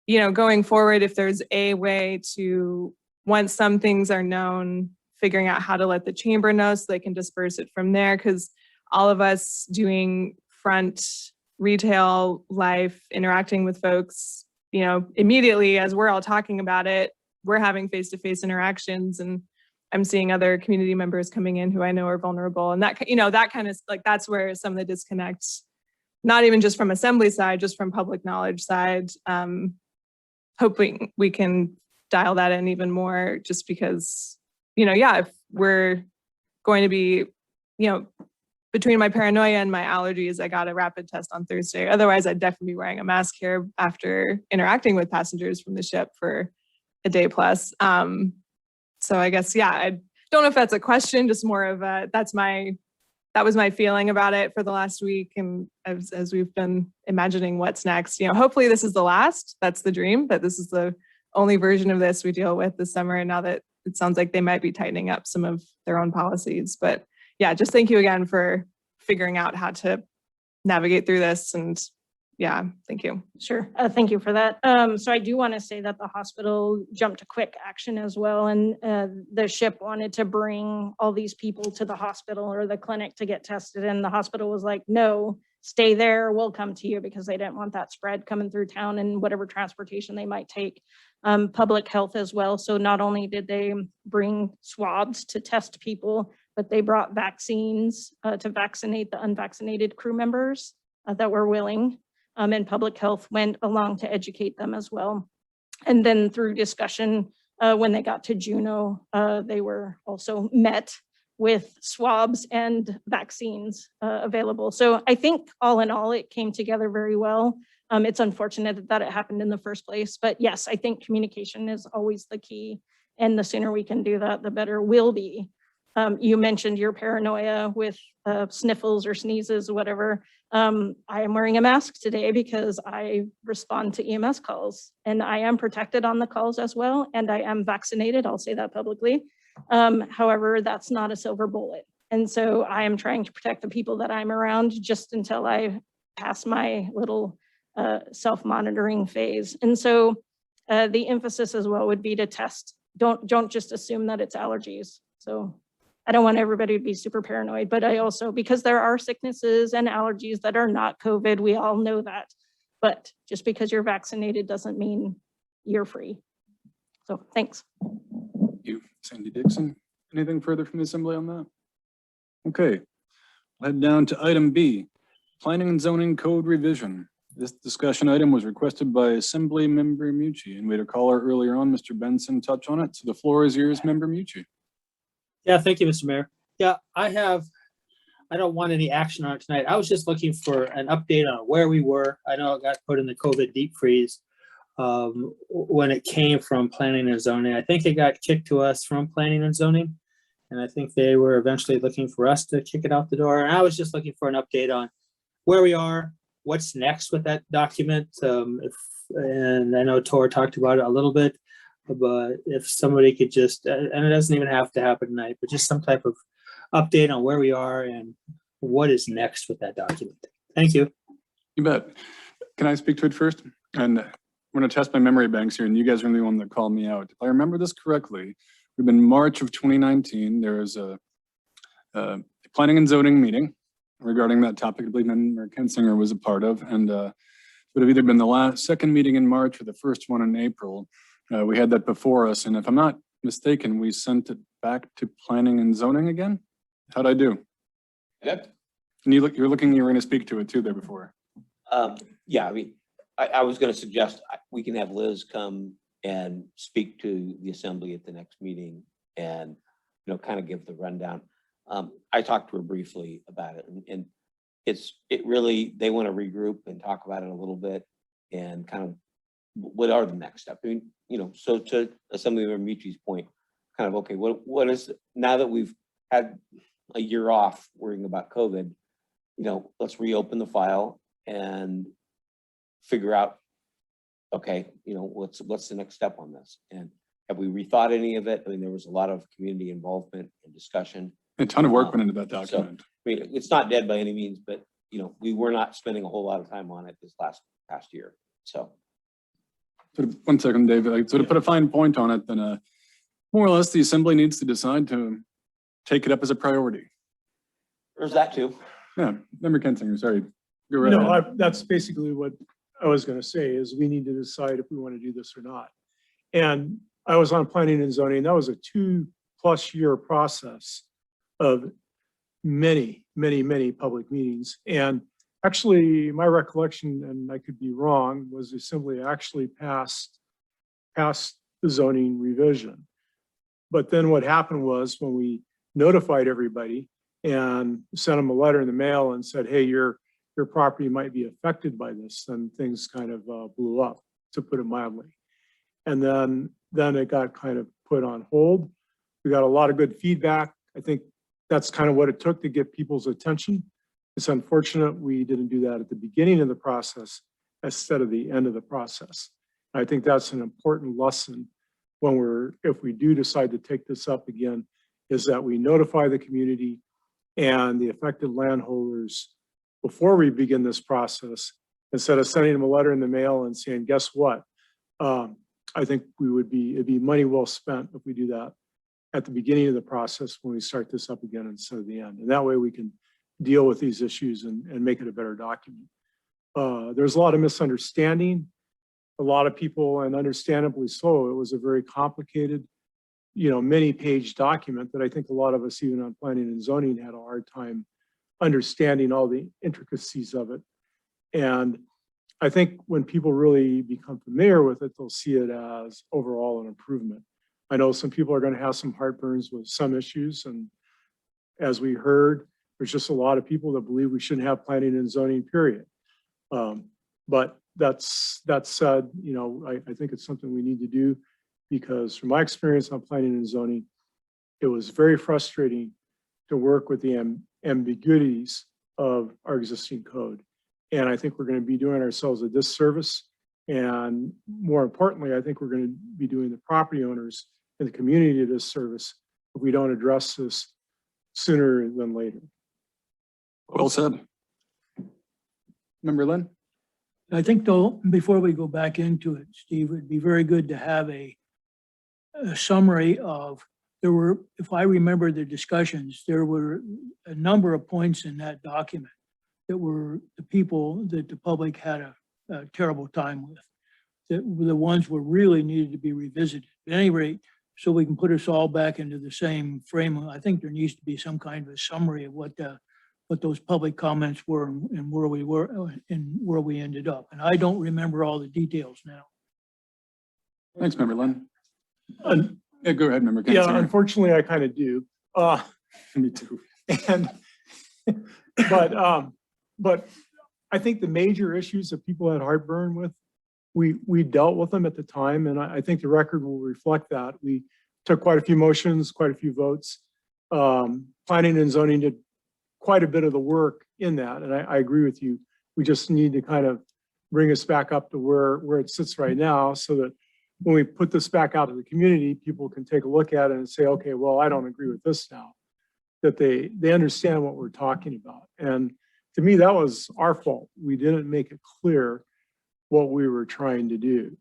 you know, going forward, if there's a way to, once some things are known, figuring out how to let the chamber know so they can disperse it from there, because all of us doing front retail life, interacting with folks, you know, immediately as we're all talking about it, we're having face-to-face interactions, and I'm seeing other community members coming in who I know are vulnerable, and that, you know, that kind of like, that's where some of the disconnect, not even just from assembly side, just from public knowledge side, hoping we can dial that in even more, just because yeah, if we're going to be, between my paranoia and my allergies, I got a rapid test on Thursday. Otherwise, I'd definitely be wearing a mask here after interacting with passengers from the ship for a day plus. So I guess, yeah, I don't know if that's a question, just more of that was my feeling about it for the last week. And as we've been imagining what's next, hopefully this is the last, that's the dream, but this is the only version of this we deal with this summer. And now that it sounds like they might be tightening up some of their own policies, but yeah, just thank you again for figuring out how to navigate through this. And yeah, thank you. Sure. Thank you for that. So I do want to say that the hospital jumped to quick action as well. And the ship wanted to bring all these people to the hospital or the clinic to get tested. And the hospital was like, no, stay there. We'll come to you, because they didn't want that spread coming through town and whatever transportation they might take. Public health as well. So not only did they bring swabs to test people, but they brought vaccines to vaccinate the unvaccinated crew members that were willing. And public health went along to educate them as well. And then through discussion, when they got to Juneau, they were also met with swabs and vaccines available. So I think all in all, it came together very well. It's unfortunate that it happened in the first place, but yes, I think communication is always the key. And the sooner we can do that, the better we'll be. You mentioned your paranoia with sniffles or sneezes or whatever. I am wearing a mask today because I respond to EMS calls, and I am protected on the calls as well. And I am vaccinated. I'll say that publicly. However, that's not a silver bullet. And so I am trying to protect the people that I'm around just until I pass my little self-monitoring phase. And so the emphasis as well would be to test. Don't just assume that it's allergies. So I don't want everybody to be super paranoid, but I also, because there are sicknesses and allergies that are not COVID, we all know that. But just because you're vaccinated doesn't mean you're free. So thanks. Thank you, Sandy Dixon. Anything further from the assembly on that? Okay, we'll head down to item B, planning and zoning code revision. This discussion item was requested by Assembly Member Mucci, and we had a caller earlier on, Mr. Benson, touch on it. So the floor is yours, Member Mucci. Yeah, thank you, Mr. Mayor. Yeah, I don't want any action on it tonight. I was just looking for an update on where we were. I know it got put in the COVID deep freeze when it came from planning and zoning. I think it got kicked to us from planning and zoning. And I think they were eventually looking for us to kick it out the door. And I was just looking for an update on where we are, what's next with that document. And I know Tor talked about it a little bit. But if somebody could just, and it doesn't even have to happen tonight, but just some type of update on where we are and what is next with that document. Thank you. You bet. Can I speak to it first? And I'm going to test my memory banks here, and you guys are the one that called me out. If I remember this correctly, we've been March of 2019. There was a planning and zoning meeting regarding that topic. I believe Member Kensinger was a part of, and it would have either been the second meeting in March or the first one in April. We had that before us, and if I'm not mistaken, we sent it back to planning and zoning again. How'd I do? Yep. And you were going to speak to it too there before. Yeah, I mean, I was going to suggest we can have Liz come and speak to the assembly at the next meeting and, kind of give the rundown. I talked to her briefly about it, and it really, they want to regroup and talk about it a little bit and kind of what are the next steps? I mean, so to Assemblyman Mucci's point, kind of, okay, what is, now that we've had a year off worrying about COVID, let's reopen the file and figure out, okay, what's the next step on this? And have we rethought any of it? I mean, there was a lot of community involvement and discussion. A ton of work went into that document. So, I mean, it's not dead by any means, but, we were not spending a whole lot of time on it this past year, so. One second, David. So to put a fine point on it, then more or less the assembly needs to decide to take it up as a priority. There's that too. Yeah, Member Kensinger, sorry. Go right No, ahead. that's basically what I was going to say, is we need to decide if we want to do this or not. And I was on planning and zoning. That was a 2+ year process of many public meetings. And actually, my recollection, and I could be wrong, was the assembly actually passed the zoning revision. But then what happened was when we notified everybody and sent them a letter in the mail and said, hey, your property might be affected by this, then things kind of blew up, to put it mildly. And then it got kind of put on hold. We got a lot of good feedback. I think that's kind of what it took to get people's attention. It's unfortunate we didn't do that at the beginning of the process instead of the end of the process. I think that's an important lesson when if we do decide to take this up again, is that we notify the community and the affected landholders before we begin this process, instead of sending them a letter in the mail and saying, guess what? I think it'd be money well spent if we do that at the beginning of the process when we start this up again instead of the end. And that way we can deal with these issues and make it a better document. There's a lot of misunderstanding. A lot of people, and understandably so, it was a very complicated, many page document that I think a lot of us, even on planning and zoning, had a hard time understanding all the intricacies of it. And I think when people really become familiar with it, they'll see it as overall an improvement. I know some people are going to have some heartburns with some issues. And as we heard, there's just a lot of people that believe we shouldn't have planning and zoning, period. But that said, I think it's something we need to do, because from my experience on planning and zoning, it was very frustrating to work with the ambiguities of our existing code. And I think we're going to be doing ourselves a disservice. And more importantly, I think we're going to be doing the property owners and the community a disservice if we don't address this sooner than later. Well said. Member Lynn? I think though, before we go back into it, Steve, it'd be very good to have a summary of, if I remember the discussions, there were a number of points in that document that were the people that the public had a terrible time with. That were the ones were really needed to be revisited. At any rate, so we can put us all back into the same frame. I think there needs to be some kind of a summary of what those public comments were and where we were and where we ended up. And I don't remember all the details now. Thanks, Member Lynn. Yeah, go ahead, Member Yeah, Kansinger. unfortunately, I kind of do. Me too. But I think the major issues that people had heartburn with, we dealt with them at the time, and I think the record will reflect that. We took quite a few motions, quite a few votes. Planning and zoning did quite a bit of the work in that, and I agree with you. We just need to kind of bring us back up to where it sits right now, so that when we put this back out to the community, people can take a look at it and say, okay, well, I don't agree with this now. That they understand what we're talking about. And to me, that was our fault. We didn't make it clear what we were trying to do.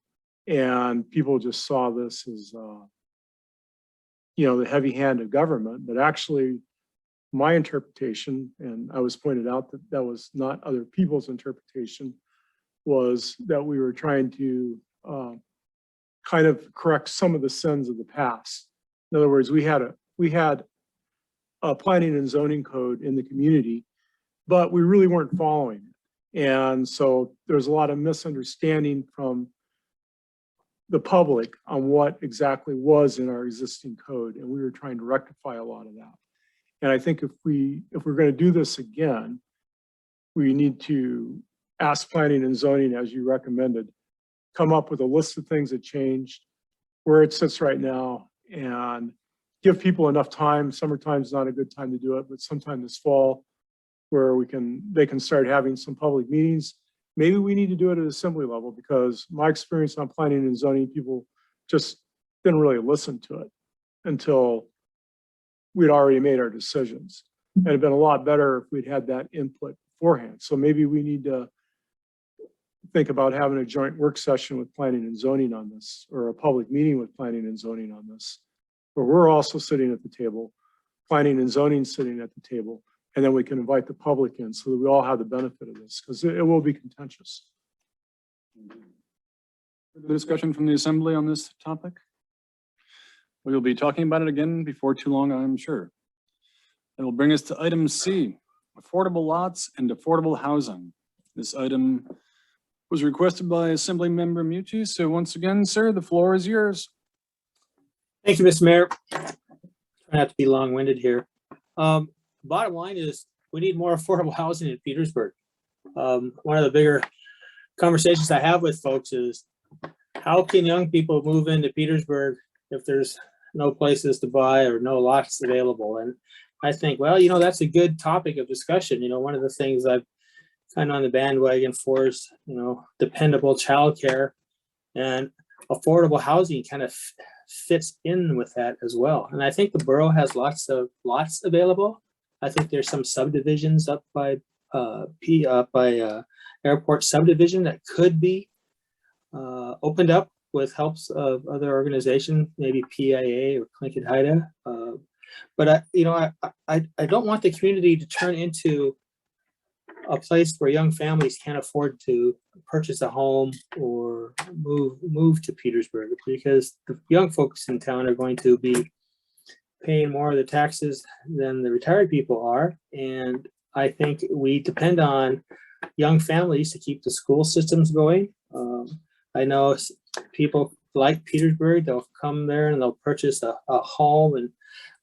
And people just saw this as, the heavy hand of government, but actually my interpretation, and I was pointed out that that was not other people's interpretation, was that we were trying to kind of correct some of the sins of the past. In other words, we had a planning and zoning code in the community, but we really weren't following it. And so there's a lot of misunderstanding from the public on what exactly was in our existing code. And we were trying to rectify a lot of that. And I think if we're going to do this again, we need to ask planning and zoning, as you recommended, come up with a list of things that changed, where it sits right now, and give people enough time. Summertime's not a good time to do it, but sometime this fall, where they can start having some public meetings. Maybe we need to do it at assembly level, because my experience on planning and zoning, people just didn't really listen to it until we'd already made our decisions. And it'd been a lot better if we'd had that input beforehand. So maybe we need to think about having a joint work session with planning and zoning on this, or a public meeting with planning and zoning on this, where we're also sitting at the table, planning and zoning sitting at the table, and then we can invite the public in so that we all have the benefit of this, because it will be contentious. Further discussion from the assembly on this topic? We will be talking about it again before too long, I'm sure. That will bring us to item C, affordable lots and affordable housing. This item was requested by Assembly Member Muti. So once again, sir, the floor is yours. Thank you, Mr. Mayor. Try not to be long-winded here. Bottom line is, we need more affordable housing in Petersburg. One of the bigger conversations I have with folks is, how can young people move into Petersburg if there's no places to buy or no lots available? And I think, well, that's a good topic of discussion. One of the things I've kind of on the bandwagon for is, dependable childcare, and affordable housing kind of fits in with that as well. And I think the borough has lots available. I think there's some subdivisions up by airport subdivision that could be opened up with helps of other organizations, maybe PIA or Clinton Haida. But I don't want the community to turn into a place where young families can't afford to purchase a home or move to Petersburg, because the young folks in town are going to be paying more of the taxes than the retired people are. And I think we depend on young families to keep the school systems going. I know people like Petersburg, they'll come there and they'll purchase a home and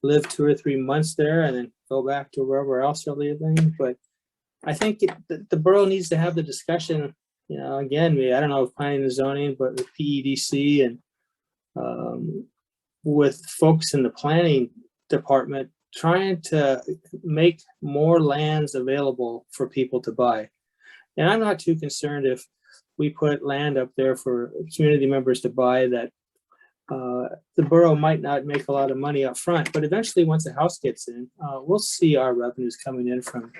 live 2 or 3 months there and then go back to wherever else they're living. But I think the borough needs to have the discussion, again, I don't know if planning and zoning, but with PEDC and with folks in the planning department, trying to make more lands available for people to buy. And I'm not too concerned if we put land up there for community members to buy that the borough might not make a lot of money up front, but eventually once the house gets in, we'll see our revenues coming in from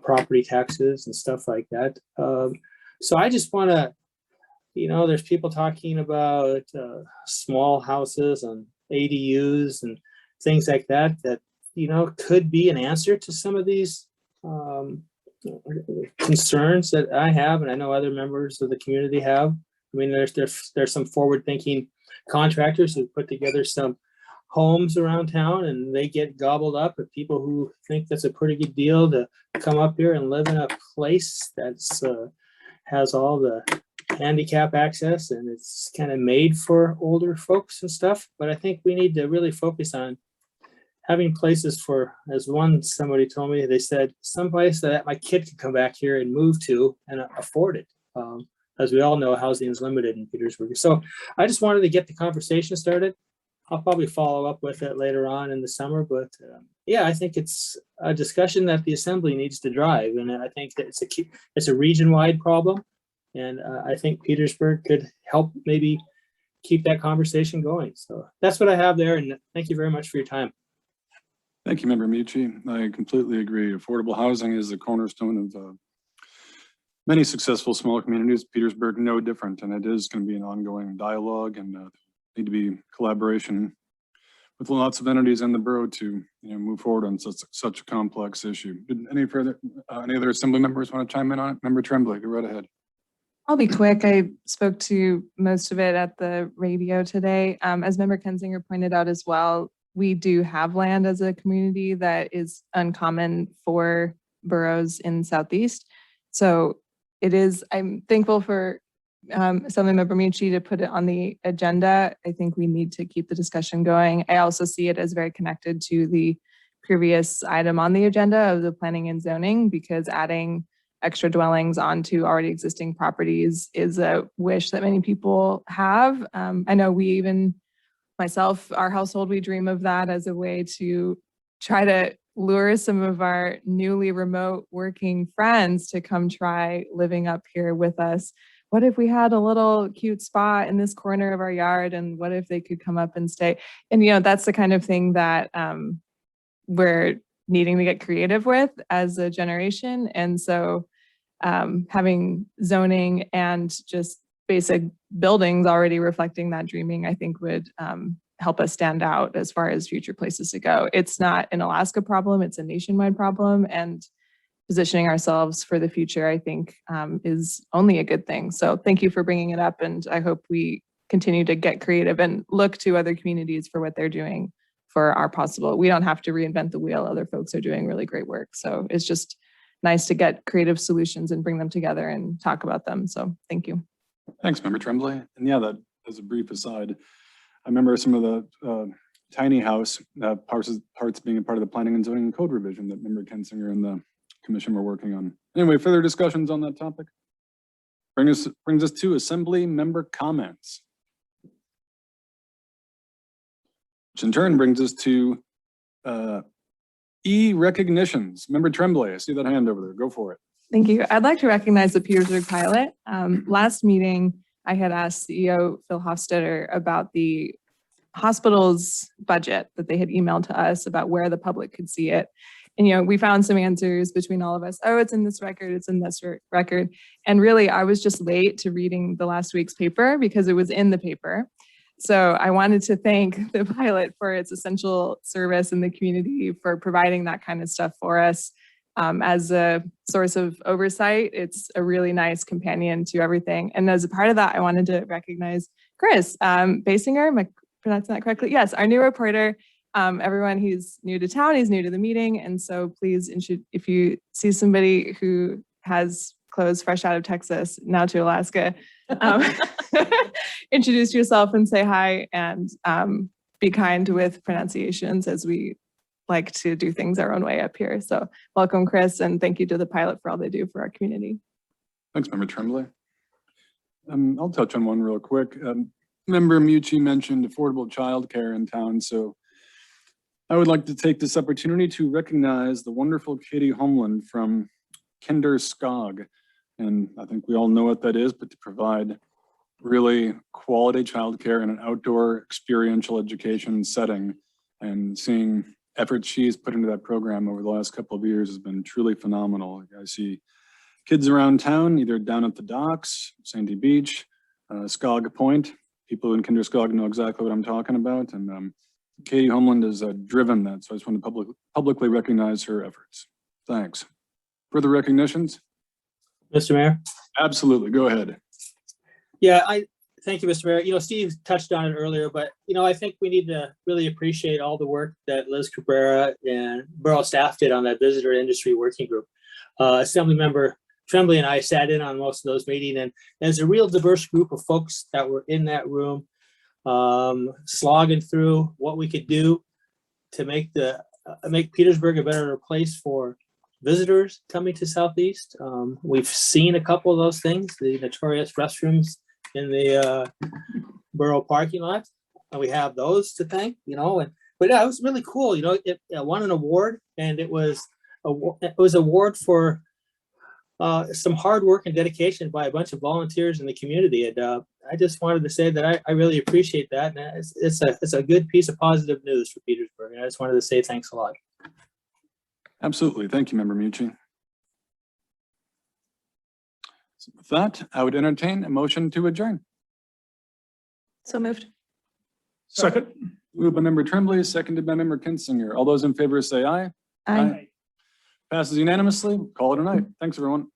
property taxes and stuff like that. So I just want to, there's people talking about small houses and ADUs and things like that, could be an answer to some of these concerns that I have, and I know other members of the community have. I mean, there's some forward-thinking contractors who put together some homes around town, and they get gobbled up with people who think that's a pretty good deal to come up here and live in a place that's has all the handicap access, and it's kind of made for older folks and stuff. But I think we need to really focus on having places for, as somebody told me, they said, someplace that my kid could come back here and move to and afford it. As we all know, housing is limited in Petersburg. So I just wanted to get the conversation started. I'll probably follow up with it later on in the summer, but yeah, I think it's a discussion that the assembly needs to drive. And I think that it's a region-wide problem. And I think Petersburg could help maybe keep that conversation going. So that's what I have there. And thank you very much for your time. Thank you, Member Michi. I completely agree. Affordable housing is the cornerstone of many successful small communities. Petersburg, no different, and it is going to be an ongoing dialogue, and need to be collaboration with lots of entities in the borough to move forward on such a complex issue. Did any other assembly members want to chime in on it? Member Tremblay, go right ahead. I'll be quick. I spoke to most of it at the radio today. As Member Kensinger pointed out as well, we do have land as a community that is uncommon for boroughs in Southeast. So I'm thankful for Assemblymember Michi to put it on the agenda. I think we need to keep the discussion going. I also see it as very connected to the previous item on the agenda of the planning and zoning, because adding extra dwellings onto already existing properties is a wish that many people have. I know myself, our household, we dream of that as a way to try to lure some of our newly remote working friends to come try living up here with us. What if we had a little cute spot in this corner of our yard, and what if they could come up and stay? And that's the kind of thing that we're needing to get creative with as a generation. And so having zoning and just basic buildings already reflecting that dreaming, I think would help us stand out as far as future places to go. It's not an Alaska problem, it's a nationwide problem, and positioning ourselves for the future, I think, is only a good thing. So thank you for bringing it up, and I hope we continue to get creative and look to other communities for what they're doing for our possible. We don't have to reinvent the wheel. Other folks are doing really great work. So it's just nice to get creative solutions and bring them together and talk about them. So thank you. Thanks, Member Tremblay. And yeah, that as a brief aside, I remember some of the tiny house parts being a part of the planning and zoning code revision that member Kensinger and the commission were working on. Anyway, further discussions on that topic? Brings us to assembly member comments. Which in turn brings us to E-recognitions. Member Tremblay, I see that hand over there. Go for it. Thank you. I'd like to recognize the Petersburg pilot. Last meeting, I had asked CEO Phil Hofstetter about the hospital's budget that they had emailed to us about where the public could see it. And, we found some answers between all of us. Oh, it's in this record, it's in this record. And really, I was just late to reading the last week's paper because it was in the paper. So I wanted to thank the pilot for its essential service in the community for providing that kind of stuff for us. As a source of oversight, it's a really nice companion to everything. And as a part of that, I wanted to recognize Chris Basinger, am I pronouncing that correctly? Yes, our new reporter. Everyone, he's new to town, he's new to the meeting. And so please, if you see somebody who has clothes fresh out of Texas, now to Alaska, introduce yourself and say hi, and be kind with pronunciations as we like to do things our own way up here. So welcome, Chris, and thank you to the pilot for all they do for our community. Thanks, Member Tremblay. I'll touch on one real quick. Member Mucci mentioned affordable childcare in town, so I would like to take this opportunity to recognize the wonderful Katie Homeland from Kinder Skog. And I think we all know what that is, but to provide really quality childcare in an outdoor experiential education setting, and seeing effort she's put into that program over the last couple of years has been truly phenomenal. I see kids around town, either down at the docks, Sandy Beach, Skog Point. People in Kinder Skog know exactly what I'm talking about. And Katie Homeland has driven that. So I just want to publicly recognize her efforts. Thanks. Further recognitions? Mr. Mayor? Absolutely. Go ahead. Yeah, thank you, Mr. Mayor. Steve touched on it earlier, but, I think we need to really appreciate all the work that Liz Cabrera and Borough staff did on that visitor industry working group. Assemblymember Tremblay and I sat in on most of those meetings, and there's a real diverse group of folks that were in that room, slogging through what we could do to make Petersburg a better place for visitors coming to Southeast. We've seen a couple of those things, the notorious restrooms in the Borough parking lot, and we have those to thank, but yeah, it was really cool. It won an award, and it was award for some hard work and dedication by a bunch of volunteers in the community. And I just wanted to say that I really appreciate that. And it's a good piece of positive news for Petersburg. And I just wanted to say thanks a lot. Absolutely. Thank you, Member Mucci. So with that, I would entertain a motion to adjourn. So moved. Second. Moved by Member Tremblay, seconded by Member Kinsinger. All those in favor say aye. Aye. Passes unanimously. Call it a night. Thanks, everyone.